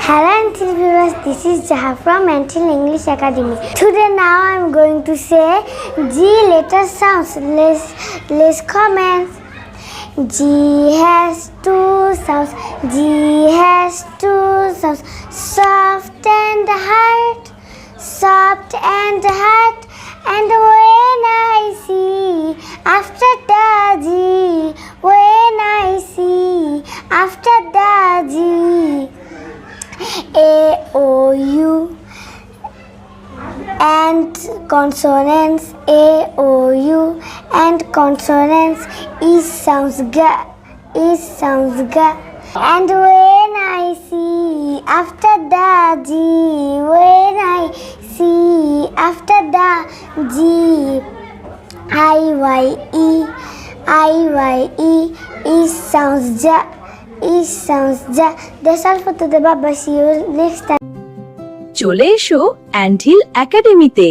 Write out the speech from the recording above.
Hello Anthill viewers, this is Jaha from Anthill English Academy. Today now I am going to say G letter sounds. Let's comment. G has two sounds. G has two sounds. Soft and hard. Soft and hard. And when I see after the G, when I see after the G, A, O, U and consonants, A, O, U and consonants, E sounds G, E sounds G. And when I see after the G, when I see after the G, I, Y, E, I, Y, E, E sounds J, E sounds J. That's all for today. Bye bye. See you next time. চলে এসো until একাডেমিতে।